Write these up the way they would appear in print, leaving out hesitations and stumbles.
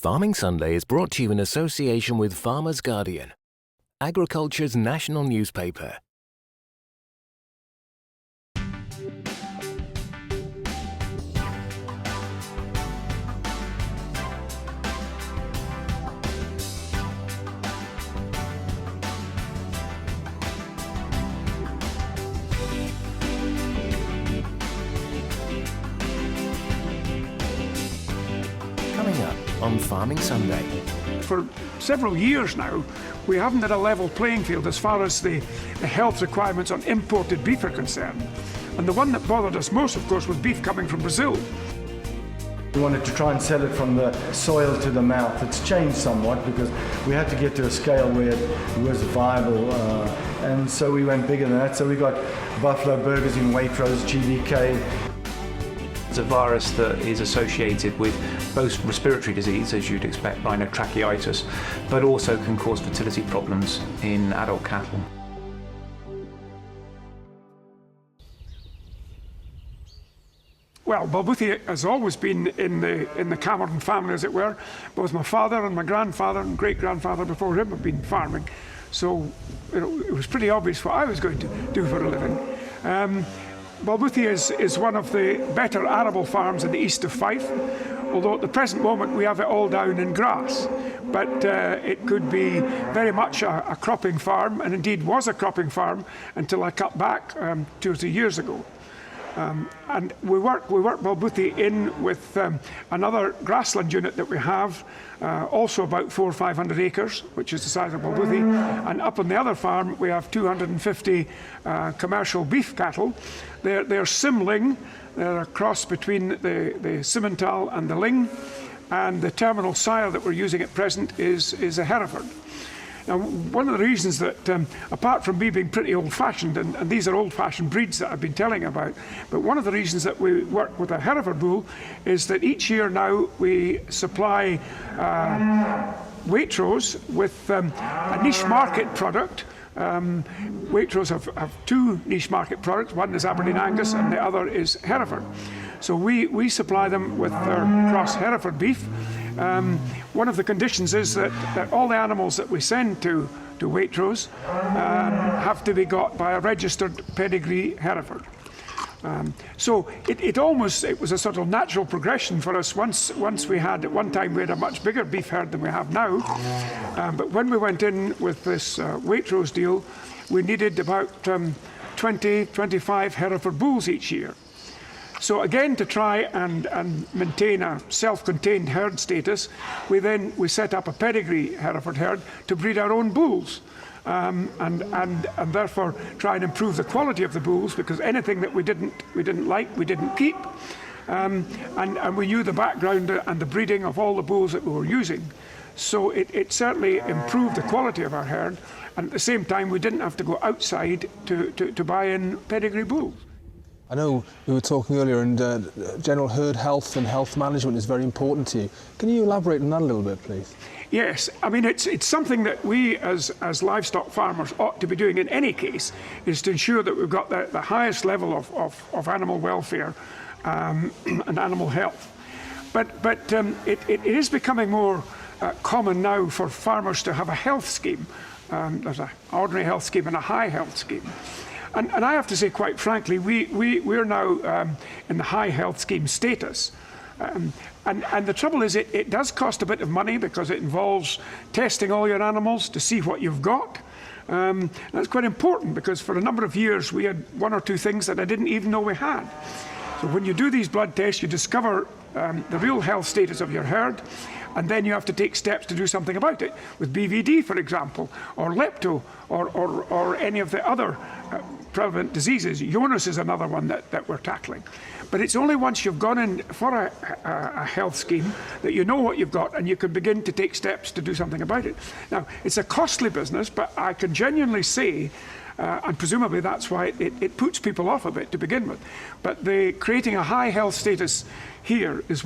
Farming Sunday is brought to you in association with Farmers Guardian, agriculture's national newspaper. Coming up on Farming Sunday. For several years now, we haven't had a level playing field as far as the health requirements on imported beef are concerned. And the one that bothered us most, of course, was beef coming from Brazil. We wanted to try and sell it from the soil to the mouth. It's changed somewhat because we had to get to a scale where it was viable, and so we went bigger than that. So we got buffalo burgers in Waitrose, GVK. It's a virus that is associated with both respiratory disease, as you'd expect, rhinotracheitis, but also can cause fertility problems in adult cattle. Well, Balboothie has always been in the Cameron family, as it were. Both my father and my grandfather and great-grandfather before him have been farming. So, it was pretty obvious what I was going to do for a living. Balboothie is one of the better arable farms in the east of Fife, although at the present moment we have it all down in grass. But it could be very much a cropping farm, and indeed was a cropping farm until I cut back 2 or 3 years ago. And we work Balboothie in with another grassland unit that we have, also about 400 or 500 acres, which is the size of Balboothie. And up on the other farm, we have 250 commercial beef cattle. They're Simling. They're a cross between the Simmental and the Ling. And the terminal sire that we're using at present is a Hereford. Now, one of the reasons that, apart from me being pretty old-fashioned, and these are old-fashioned breeds that I've been telling about, but one of the reasons that we work with a Hereford bull is that each year now we supply Waitrose with a niche market product. Waitrose have 2 niche market products. One is Aberdeen Angus and the other is Hereford. So we supply them with their cross Hereford beef. One of the conditions is that all the animals that we send to Waitrose have to be got by a registered pedigree Hereford. So it was a sort of natural progression for us. Once we had, at one time we had a much bigger beef herd than we have now. But when we went in with this Waitrose deal, we needed about 20-25 Hereford bulls each year. So again, to try and maintain a self-contained herd status, we set up a pedigree Hereford herd to breed our own bulls. And therefore try and improve the quality of the bulls, because anything that we didn't like, we didn't keep. And we knew the background and the breeding of all the bulls that we were using. So it certainly improved the quality of our herd, and at the same time we didn't have to go outside to buy in pedigree bulls. I know we were talking earlier, and general herd health and health management is very important to you. Can you elaborate on that a little bit, please? Yes, I mean it's something that we as livestock farmers ought to be doing in any case, is to ensure that we've got the highest level of animal welfare and animal health. But it is becoming more common now for farmers to have a health scheme. There's an ordinary health scheme and a high health scheme. And I have to say, quite frankly, we're now in the high health scheme status. And the trouble is, it does cost a bit of money because it involves testing all your animals to see what you've got. That's quite important, because for a number of years we had 1 or 2 things that I didn't even know we had. So when you do these blood tests, you discover the real health status of your herd, and then you have to take steps to do something about it, with BVD, for example, or lepto, or any of the other prevalent diseases. Jonas is another one that we're tackling. But it's only once you've gone in for a health scheme that you know what you've got, and you can begin to take steps to do something about it. Now, it's a costly business, but I can genuinely say, and presumably that's why it puts people off a bit to begin with. But creating a high health status here is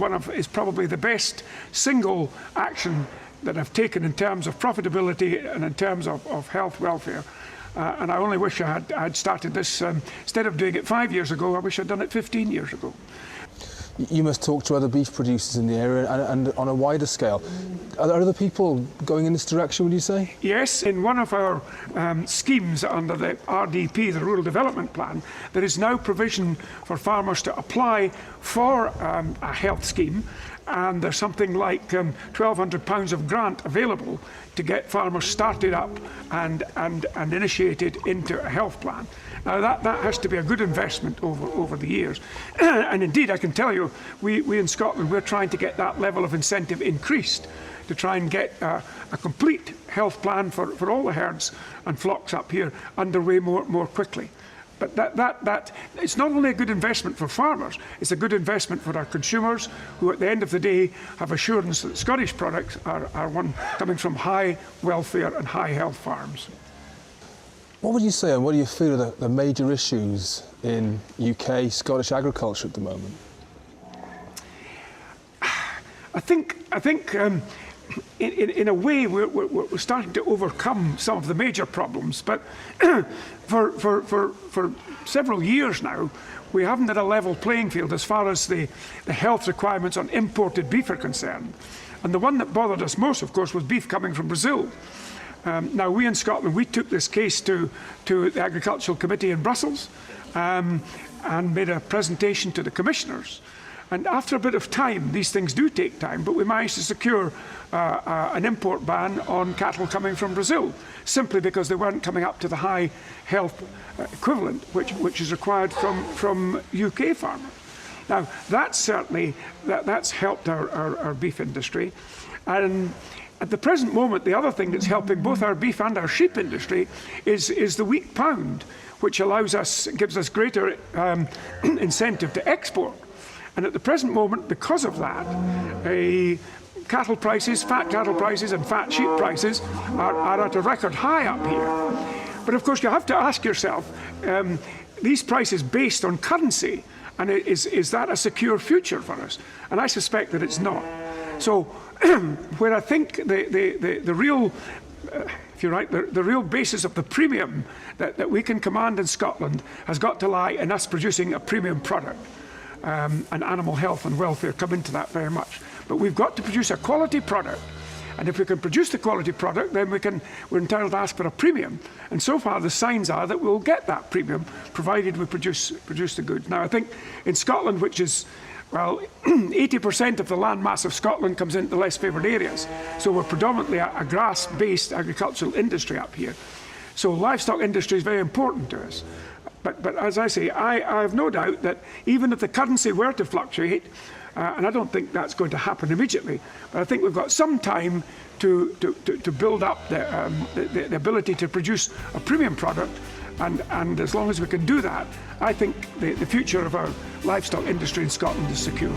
probably the best single action that I've taken in terms of profitability and in terms of health welfare. And I only wish I had started this, instead of doing it 5 years ago, I wish I'd done it 15 years ago. You must talk to other beef producers in the area and on a wider scale. Are there other people going in this direction, would you say? Yes, in one of our schemes under the RDP, the Rural Development Plan, there is now provision for farmers to apply for a health scheme, and there's something like £1,200 of grant available to get farmers started up and initiated into a health plan. Now that has to be a good investment over the years. And indeed, I can tell you, we in Scotland, we're trying to get that level of incentive increased to try and get a complete health plan for all the herds and flocks up here underway more quickly. But that it's not only a good investment for farmers, it's a good investment for our consumers, who at the end of the day have assurance that Scottish products are one coming from high welfare and high health farms. What would you say, and what do you feel are the major issues in UK Scottish agriculture at the moment? I think in a way we're starting to overcome some of the major problems, but for several years now we haven't had a level playing field as far as the health requirements on imported beef are concerned. And the one that bothered us most, of course, was beef coming from Brazil. Now we in Scotland, we took this case to the Agricultural Committee in Brussels and made a presentation to the commissioners. And after a bit of time, these things do take time, but we managed to secure an import ban on cattle coming from Brazil, simply because they weren't coming up to the high health equivalent which is required from UK farmers. Now that's certainly that's helped our beef industry. And at the present moment, the other thing that's helping both our beef and our sheep industry is the weak pound, which gives us greater incentive to export. And at the present moment, because of that, cattle prices, fat cattle prices and fat sheep prices are at a record high up here. But of course, you have to ask yourself, these prices based on currency, and is that a secure future for us? And I suspect that it's not. So where I think the real, if you like, the real basis of the premium that we can command in Scotland has got to lie in us producing a premium product. And animal health and welfare come into that very much. But we've got to produce a quality product. And if we can produce the quality product, then we're entitled to ask for a premium. And so far the signs are that we'll get that premium, provided we produce the goods. Now I think in Scotland, which is, well, 80% of the land mass of Scotland comes into less favoured areas. So we're predominantly a grass-based agricultural industry up here. So livestock industry is very important to us. But as I say, I have no doubt that even if the currency were to fluctuate, and I don't think that's going to happen immediately, but I think we've got some time to build up the ability to produce a premium product, and as long as we can do that, I think the future of our livestock industry in Scotland is secure.